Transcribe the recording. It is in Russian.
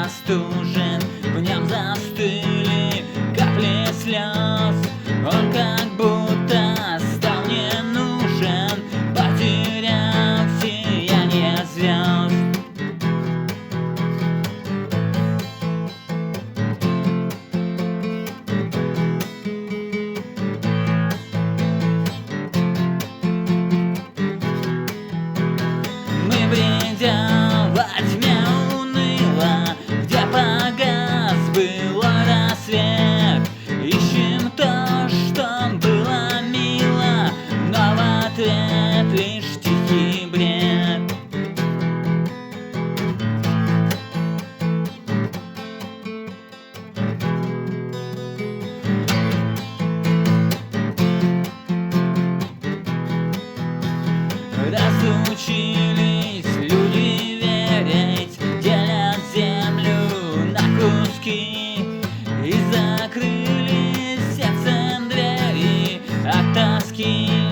простужен, в нем застыли капли слез. Он как будто стал не нужен, потеряв сияние звезд. Мы бредем во тьме уныло, где погас было рассвет. Ищем то, что было мило, но в ответ лишь тихий бред. Разучились люди верить, делят землю на куски и закрыли сердцем двери от тоски.